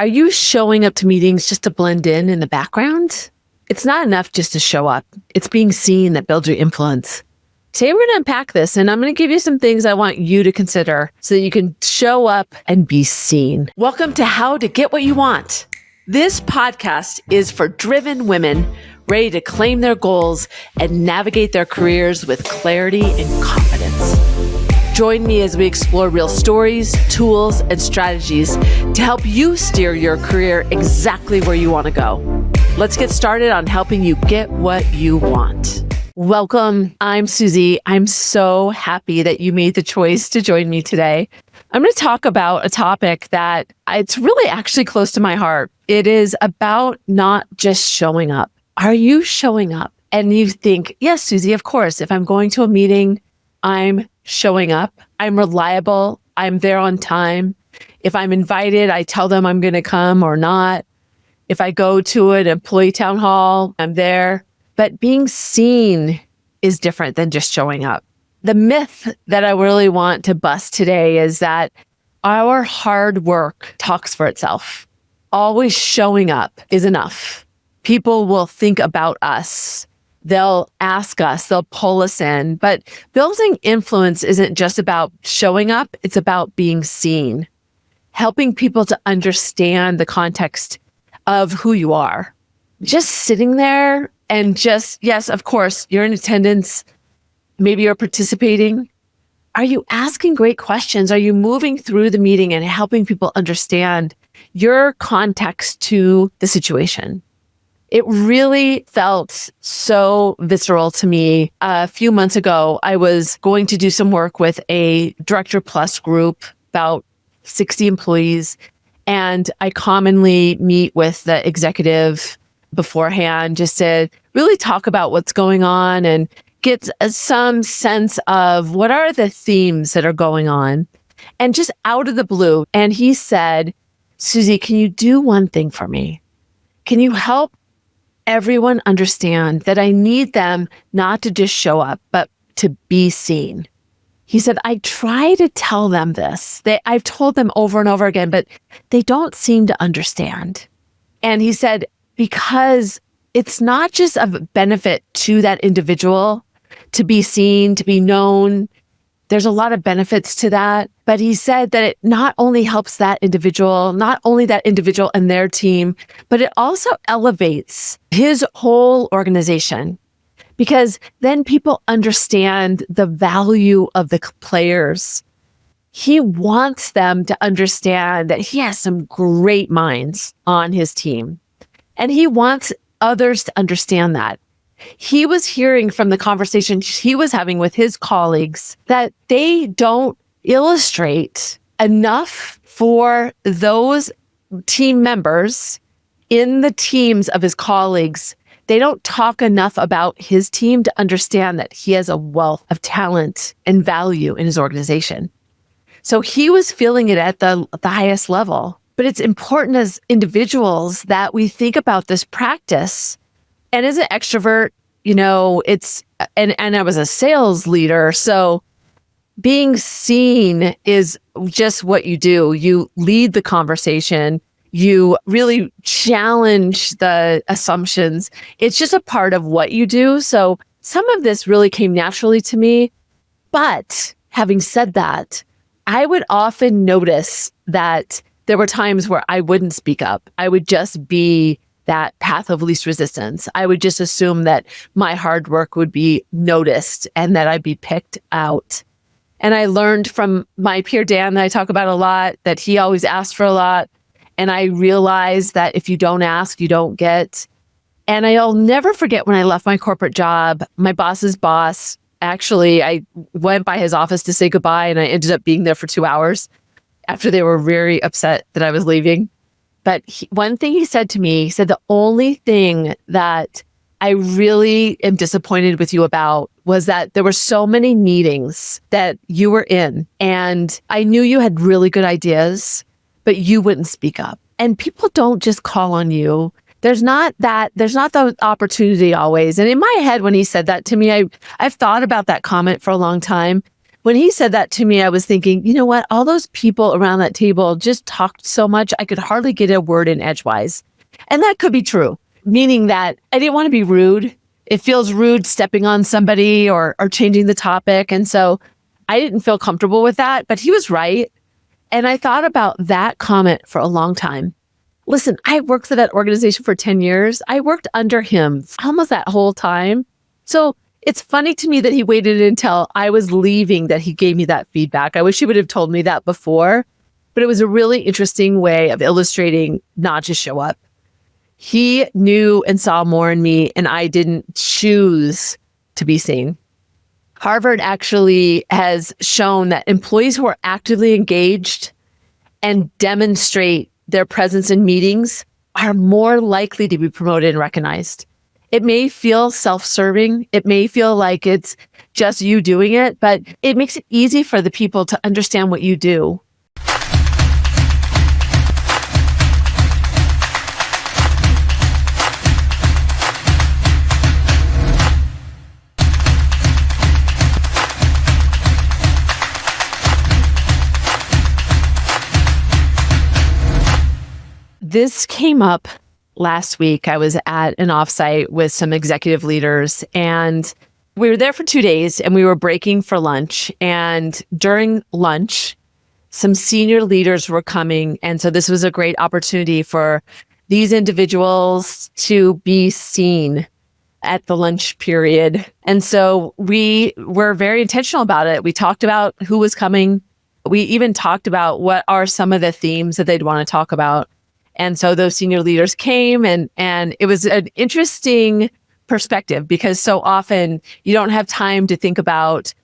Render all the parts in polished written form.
Are you showing up to meetings just to blend in the background? It's not enough just to show up. It's being seen that builds your influence. Today, we're going to unpack this, and I'm going to give you some things I want you to consider so that you can show up and be seen. Welcome to How to Get What You Want. This podcast is for driven women ready to claim their goals and navigate their careers with clarity and confidence. Join me as we explore real stories, tools, and strategies to help you steer your career exactly where you want to go. Let's get started on helping you get what you want. Welcome. I'm Susie. I'm so happy that you made the choice to join me today. I'm going to talk about a topic that it's really actually close to my heart. It is about not just showing up. Are you showing up? And you think, yes, Susie, of course, if I'm going to a meeting, I'm showing up. I'm reliable. I'm there on time. If I'm invited, I tell them I'm going to come or not. If I go to an employee town hall, I'm there. But being seen is different than just showing up. The myth that I really want to bust today is that our hard work talks for itself. Always showing up is enough. People will think about us. They'll ask us, they'll pull us in. But building influence isn't just about showing up, it's about being seen, helping people to understand the context of who you are. Just sitting there and yes, of course, you're in attendance, maybe you're participating. Are you asking great questions? Are you moving through the meeting and helping people understand your context to the situation? It really felt so visceral to me. A few months ago, I was going to do some work with a Director Plus group, about 60 employees. And I commonly meet with the executive beforehand just to really talk about what's going on and get some sense of what are the themes that are going on. And just out of the blue. And he said, Susie, can you do one thing for me? Can you help everyone understand that I need them not to just show up, but to be seen? He said, I try to tell them this. I've told them over and over again, but they don't seem to understand. And he said, because it's not just of benefit to that individual to be seen, to be known. There's a lot of benefits to that. But he said that it not only helps that individual, not only that individual and their team, but it also elevates his whole organization. Because then people understand the value of the players. He wants them to understand that he has some great minds on his team. And he wants others to understand that. He was hearing from the conversations he was having with his colleagues that they don't illustrate enough for those team members in the teams of his colleagues. They don't talk enough about his team to understand that he has a wealth of talent and value in his organization. So he was feeling it at the highest level. But it's important as individuals that we think about this practice. And as an extrovert, and I was a sales leader. So being seen is just what you do. You lead the conversation. You really challenge the assumptions. It's just a part of what you do. So some of this really came naturally to me. But having said that, I would often notice that there were times where I wouldn't speak up. I would just be that path of least resistance. I would just assume that my hard work would be noticed and that I'd be picked out. And I learned from my peer Dan that I talk about a lot, that he always asked for a lot. And I realized that if you don't ask, you don't get. And I'll never forget when I left my corporate job, my boss's boss, actually, I went by his office to say goodbye and I ended up being there for 2 hours after they were very upset that I was leaving. But one thing he said to me, he said, the only thing that I really am disappointed with you about was that there were so many meetings that you were in and I knew you had really good ideas, but you wouldn't speak up. And people don't just call on you. There's not the opportunity always. And in my head, when he said that to me, I've thought about that comment for a long time. when he said that to me, I was thinking, you know what? All those people around that table just talked so much, I could hardly get a word in edgewise. And that could be true, meaning that I didn't want to be rude. It feels rude stepping on somebody or changing the topic. And so I didn't feel comfortable with that, but he was right. And I thought about that comment for a long time. Listen, I worked for that organization for 10 years. I worked under him almost that whole time. So it's funny to me that he waited until I was leaving that he gave me that feedback. I wish he would have told me that before, but it was a really interesting way of illustrating not to show up. He knew and saw more in me, and I didn't choose to be seen. Harvard actually has shown that employees who are actively engaged and demonstrate their presence in meetings are more likely to be promoted and recognized. It may feel self-serving. It may feel like it's just you doing it, but it makes it easy for the people to understand what you do. This came up last week. I was at an offsite with some executive leaders, and we were there for 2 days, and we were breaking for lunch. And during lunch, some senior leaders were coming. And so this was a great opportunity for these individuals to be seen at the lunch period. And so we were very intentional about it. We talked about who was coming. We even talked about what are some of the themes that they'd want to talk about. And so those senior leaders came, and it was an interesting perspective because so often you don't have time to think about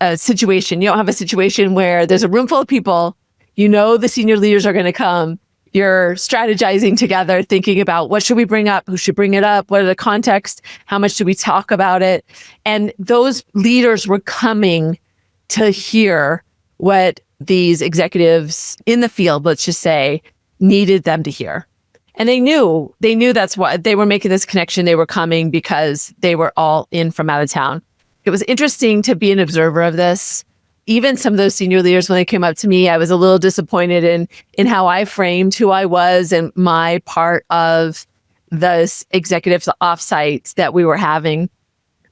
a situation. You don't have a situation where there's a room full of people, you know the senior leaders are going to come, you're strategizing together, thinking about what should we bring up, who should bring it up, what are the context, how much should we talk about it? And those leaders were coming to hear what these executives in the field, let's just say, needed them to hear. And they knew that's why they were making this connection. They were coming because they were all in from out of town. It was interesting to be an observer of this. Even some of those senior leaders, when they came up to me, I was a little disappointed in how I framed who I was and my part of the executives offsite that we were having.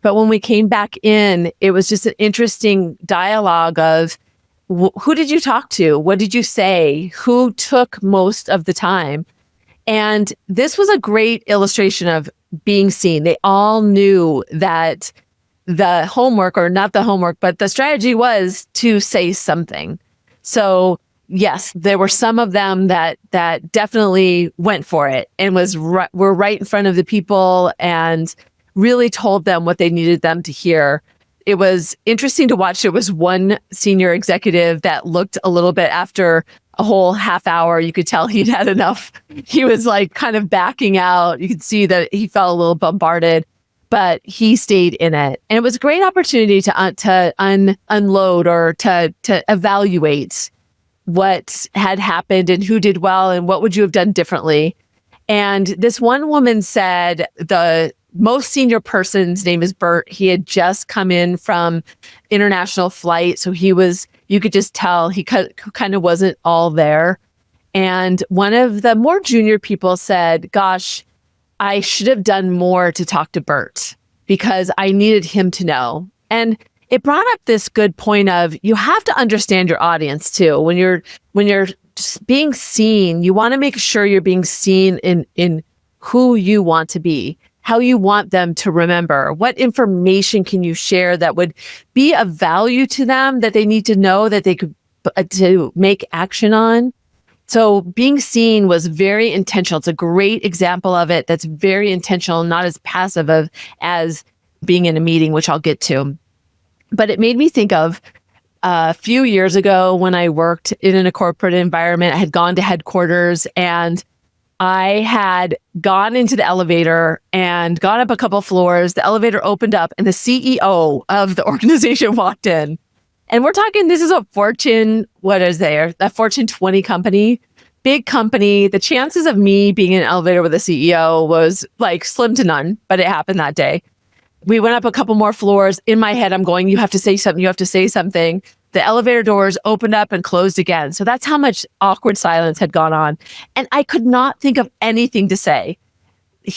But when we came back in, it was just an interesting dialogue of, who did you talk to? What did you say? Who took most of the time? And this was a great illustration of being seen. They all knew that the homework, or not the homework, but the strategy was to say something. So yes, there were some of them that definitely went for it and were right in front of the people and really told them what they needed them to hear. It was interesting to watch. There was one senior executive that looked a little bit after a whole half hour. You could tell he'd had enough. He was like kind of backing out. You could see that he felt a little bombarded, but he stayed in it. And it was a great opportunity to unload or to evaluate what had happened and who did well and what would you have done differently. And this one woman said the most senior person's name is Bert. He had just come in from international flight. So you could just tell he kind of wasn't all there. And one of the more junior people said, gosh, I should have done more to talk to Bert because I needed him to know. And it brought up this good point of you have to understand your audience too. When you're just being seen, you want to make sure you're being seen in who you want to be, how you want them to remember, what information can you share that would be of value to them that they need to know that they could to make action on. So being seen was very intentional. It's a great example of it that's very intentional, not as passive as being in a meeting, which I'll get to. But it made me think of a few years ago when I worked in a corporate environment. I had gone to headquarters and I had gone into the elevator and gone up a couple floors. The elevator opened up and the CEO of the organization walked in. And we're talking, this is a Fortune, a Fortune 20 company, big company. The chances of me being in an elevator with a CEO was like slim to none, but it happened that day. We went up a couple more floors. In my head, I'm going, you have to say something. You have to say something. The elevator doors opened up and closed again. So that's how much awkward silence had gone on. And I could not think of anything to say.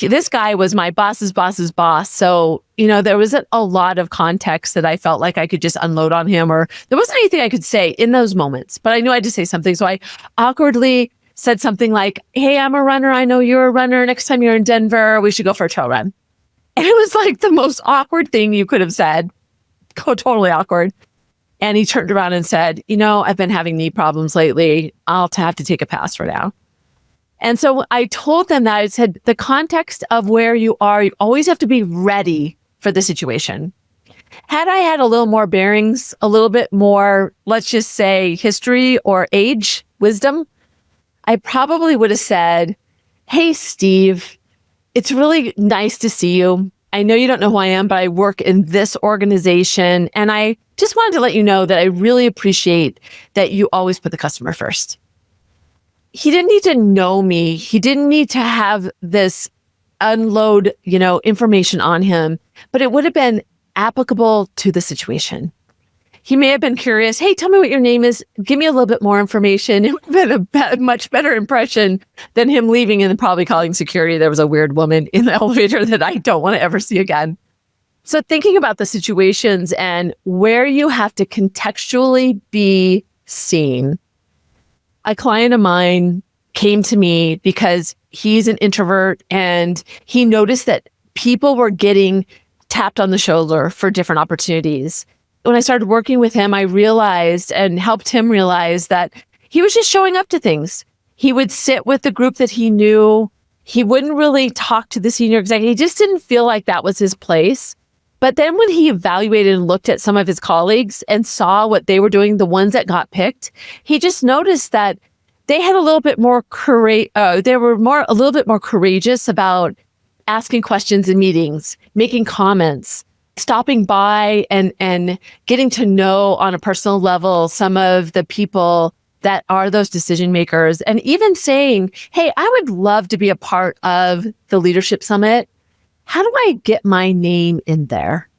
This guy was my boss's boss's boss. So, there wasn't a lot of context that I felt like I could just unload on him, or there wasn't anything I could say in those moments, but I knew I had to say something. So I awkwardly said something like, hey, I'm a runner. I know you're a runner. Next time you're in Denver, we should go for a trail run. And it was like the most awkward thing you could have said. Totally awkward. And he turned around and said, I've been having knee problems lately. I'll have to take a pass for now. And so I told them that. I said, the context of where you are, you always have to be ready for the situation. Had I had a little more bearings, a little bit more, let's just say, history or age, wisdom, I probably would have said, hey, Steve, it's really nice to see you. I know you don't know who I am, but I work in this organization. And I just wanted to let you know that I really appreciate that you always put the customer first. He didn't need to know me. He didn't need to have this unload, information on him, but it would have been applicable to the situation. He may have been curious. Hey, tell me what your name is. Give me a little bit more information. It would have been a much better impression than him leaving and probably calling security. There was a weird woman in the elevator that I don't want to ever see again. So thinking about the situations and where you have to contextually be seen. A client of mine came to me because he's an introvert and he noticed that people were getting tapped on the shoulder for different opportunities. When I started working with him, I realized and helped him realize that he was just showing up to things. He would sit with the group that he knew. He wouldn't really talk to the senior executive. He just didn't feel like that was his place. But then when he evaluated and looked at some of his colleagues and saw what they were doing, the ones that got picked, he just noticed that they had a little bit more they were a little bit more courageous about asking questions in meetings, making comments, stopping by and getting to know on a personal level some of the people that are those decision makers, and even saying, hey, I would love to be a part of the leadership summit. How do I get my name in there?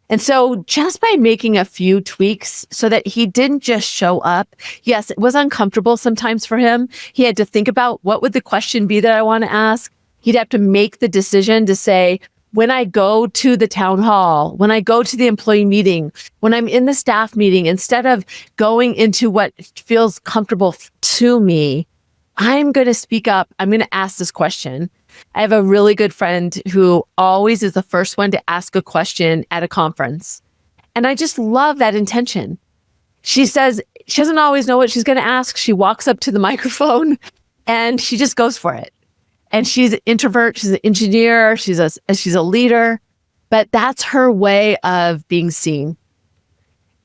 And so just by making a few tweaks so that he didn't just show up, yes, it was uncomfortable sometimes for him. He had to think about what would the question be that I want to ask. He'd have to make the decision to say, when I go to the town hall, when I go to the employee meeting, when I'm in the staff meeting, instead of going into what feels comfortable to me, I'm going to speak up. I'm going to ask this question. I have a really good friend who always is the first one to ask a question at a conference. And I just love that intention. She says she doesn't always know what she's going to ask. She walks up to the microphone and she just goes for it. And she's an introvert. She's an engineer. She's a leader. But that's her way of being seen.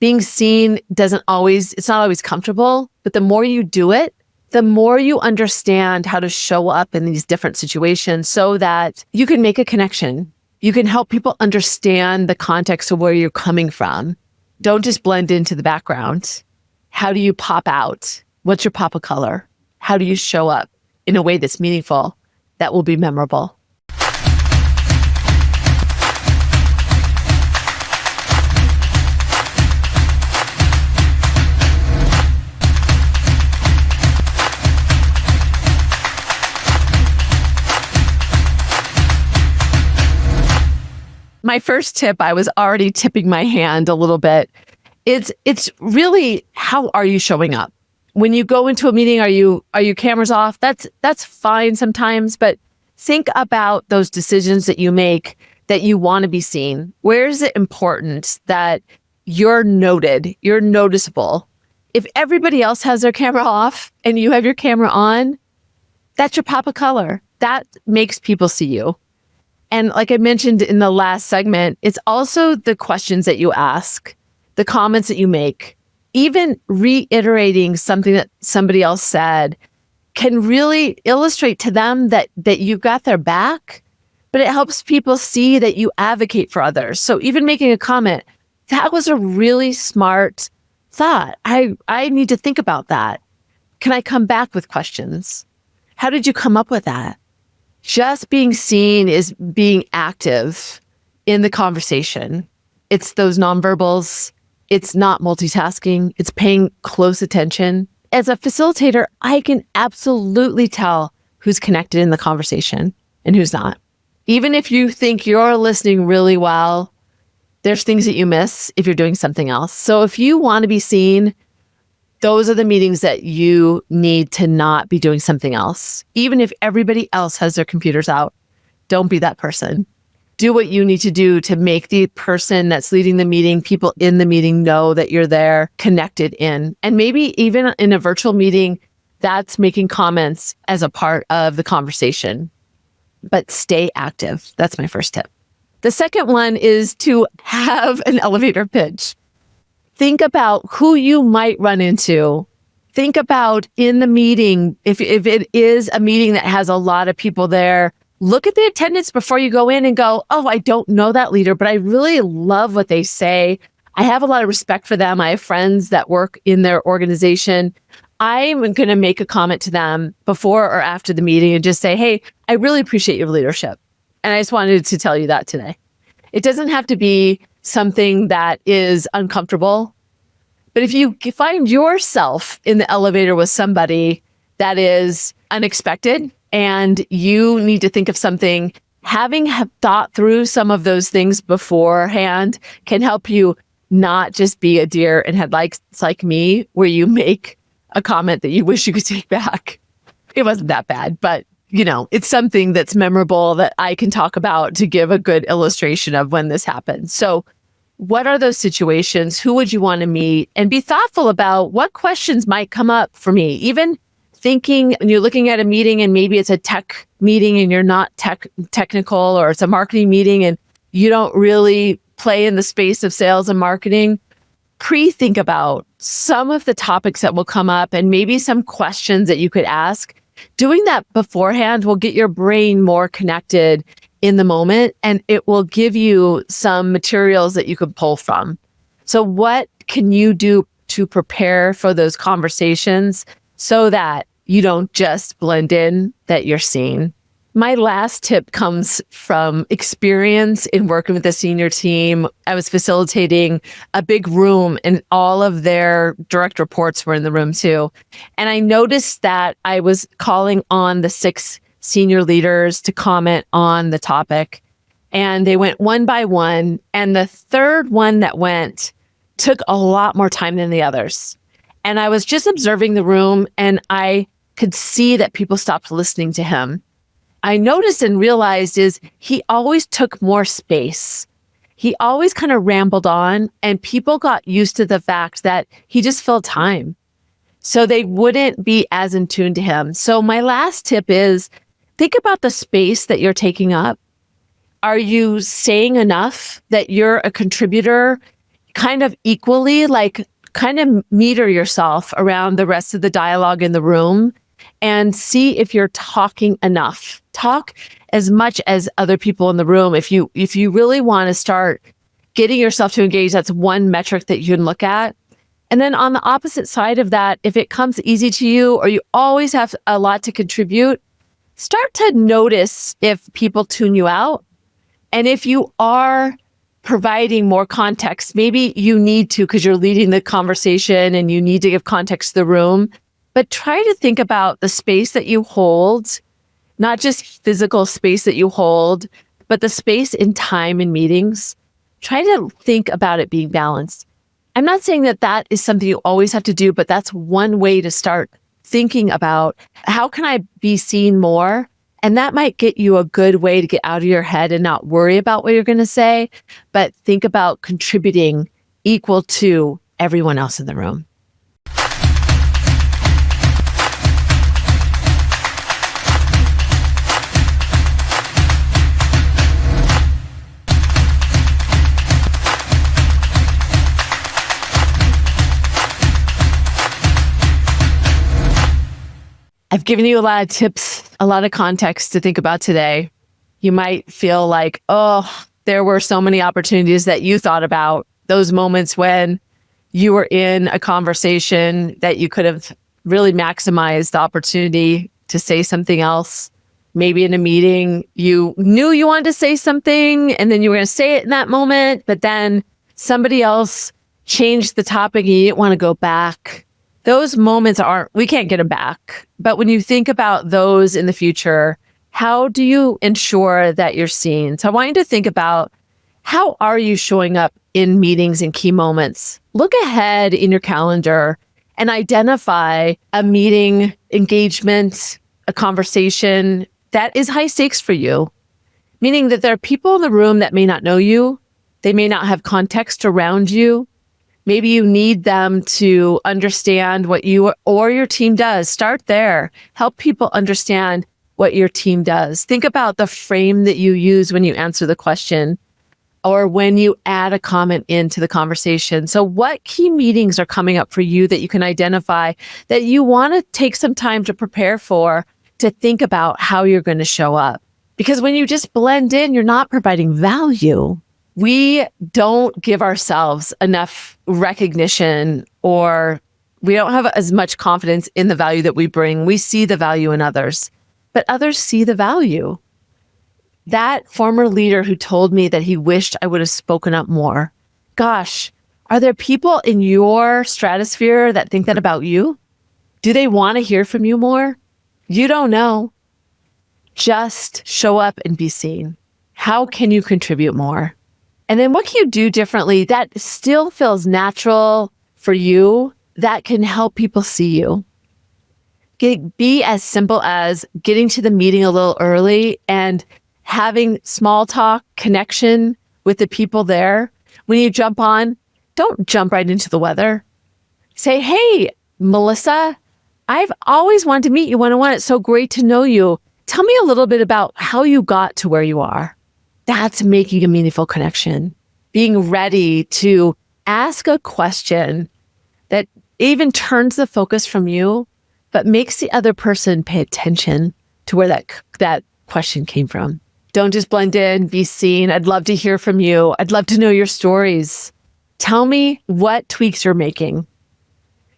Being seen it's not always comfortable, but the more you do it, the more you understand how to show up in these different situations so that you can make a connection. You can help people understand the context of where you're coming from. Don't just blend into the background. How do you pop out? What's your pop of color? How do you show up in a way that's meaningful, that will be memorable? My first tip, I was already tipping my hand a little bit. It's really, how are you showing up? When you go into a meeting, are you cameras off? That's fine sometimes, but think about those decisions that you make that you want to be seen. Where is it important that you're noted, you're noticeable? If everybody else has their camera off and you have your camera on, that's your pop of color. That makes people see you. And like I mentioned in the last segment, it's also the questions that you ask, the comments that you make, even reiterating something that somebody else said can really illustrate to them that you've got their back, but it helps people see that you advocate for others. So even making a comment, that was a really smart thought. I need to think about that. Can I come back with questions? How did you come up with that? Just being seen is being active. in the conversation. It's those nonverbals. It's not multitasking. It's paying close attention. As a facilitator, I can absolutely tell who's connected in the conversation and who's not. Even if you think you're listening really well, there's things that you miss if you're doing something else. So if you want to be seen, those are the meetings that you need to not be doing something else. Even if everybody else has their computers out, don't be that person. Do what you need to do to make the person that's leading the meeting, people in the meeting, know that you're there, connected in. And maybe even in a virtual meeting, that's making comments as a part of the conversation. But stay active. That's my first tip. The second one is to have an elevator pitch. Think about who you might run into. Think about in the meeting, if it is a meeting that has a lot of people there, look at the attendance before you go in and go, oh, I don't know that leader, but I really love what they say. I have a lot of respect for them. I have friends that work in their organization. I'm going to make a comment to them before or after the meeting and just say, hey, I really appreciate your leadership. And I just wanted to tell you that today. It doesn't have to be something that is uncomfortable. But if you find yourself in the elevator with somebody that is unexpected and you need to think of something, having thought through some of those things beforehand can help you not just be a deer in headlights like me, where you make a comment that you wish you could take back. It wasn't that bad, but it's something that's memorable that I can talk about to give a good illustration of when this happened. So what are those situations? Who would you want to meet? And be thoughtful about what questions might come up for me. Even thinking when you're looking at a meeting and maybe it's a tech meeting and you're not technical, or it's a marketing meeting and you don't really play in the space of sales and marketing, pre-think about some of the topics that will come up and maybe some questions that you could ask. Doing that beforehand will get your brain more connected in the moment, and it will give you some materials that you could pull from. So what can you do to prepare for those conversations so that you don't just blend in, that you're seen? My last tip comes from experience in working with the senior team. I was facilitating a big room and all of their direct reports were in the room too. And I noticed that I was calling on the 6 senior leaders to comment on the topic. And they went one by one. And the third one that went took a lot more time than the others. And I was just observing the room and I could see that people stopped listening to him. I noticed and realized is he always took more space. He always kind of rambled on, and people got used to the fact that he just filled time. So they wouldn't be as in tune to him. So my last tip is think about the space that you're taking up. Are you saying enough that you're a contributor kind of equally, like kind of meter yourself around the rest of the dialogue in the room and see if you're talking enough. Talk as much as other people in the room. If you really want to start getting yourself to engage, that's one metric that you can look at. And then on the opposite side of that, if it comes easy to you or you always have a lot to contribute, start to notice if people tune you out. And if you are providing more context, maybe you need to because you're leading the conversation and you need to give context to the room. But try to think about the space that you hold, not just physical space that you hold, but the space in time in meetings. Try to think about it being balanced. I'm not saying that that is something you always have to do, but that's one way to start thinking about how can I be seen more? And that might get you a good way to get out of your head and not worry about what you're going to say, but think about contributing equal to everyone else in the room. I've given you a lot of tips, a lot of context to think about today. You might feel like, oh, there were so many opportunities that you thought about, those moments when you were in a conversation that you could have really maximized the opportunity to say something else. Maybe in a meeting, you knew you wanted to say something and then you were going to say it in that moment, but then somebody else changed the topic and you didn't want to go back. Those moments we can't get them back. But when you think about those in the future, how do you ensure that you're seen? So I want you to think about, how are you showing up in meetings and key moments? Look ahead in your calendar and identify a meeting, engagement, a conversation that is high stakes for you, meaning that there are people in the room that may not know you. They may not have context around you. Maybe you need them to understand what you or your team does. Start there. Help people understand what your team does. Think about the frame that you use when you answer the question or when you add a comment into the conversation. So what key meetings are coming up for you that you can identify that you want to take some time to prepare for, to think about how you're going to show up? Because when you just blend in, you're not providing value. We don't give ourselves enough recognition, or we don't have as much confidence in the value that we bring. We see the value in others, but others see the value. That former leader who told me that he wished I would have spoken up more. Gosh, are there people in your stratosphere that think that about you? Do they want to hear from you more? You don't know. Just show up and be seen. How can you contribute more? And then what can you do differently that still feels natural for you, that can help people see you? Be as simple as getting to the meeting a little early and having small talk, connection with the people there. When you jump on, don't jump right into the weather. Say, hey, Melissa, I've always wanted to meet you one-on-one. It's so great to know you. Tell me a little bit about how you got to where you are. That's making a meaningful connection. Being ready to ask a question that even turns the focus from you, but makes the other person pay attention to where that question came from. Don't just blend in, be seen. I'd love to hear from you. I'd love to know your stories. Tell me what tweaks you're making.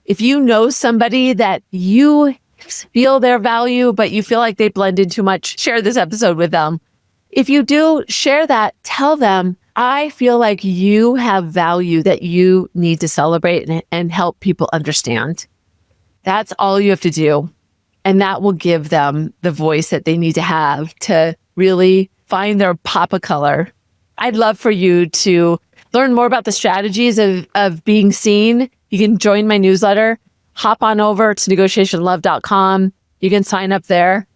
If you know somebody that you feel their value, but you feel like they blend in too much, share this episode with them. If you do, share that. Tell them, I feel like you have value that you need to celebrate and help people understand. That's all you have to do. And that will give them the voice that they need to have to really find their pop of color. I'd love for you to learn more about the strategies of being seen. You can join my newsletter. Hop on over to negotiationlove.com. You can sign up there.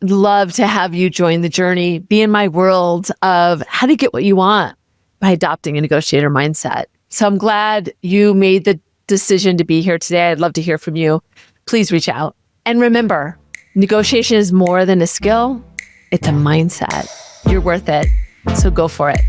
I'd love to have you join the journey. Be in my world of how to get what you want by adopting a negotiator mindset. So I'm glad you made the decision to be here today. I'd love to hear from you. Please reach out. And remember, negotiation is more than a skill. It's a mindset. You're worth it. So go for it.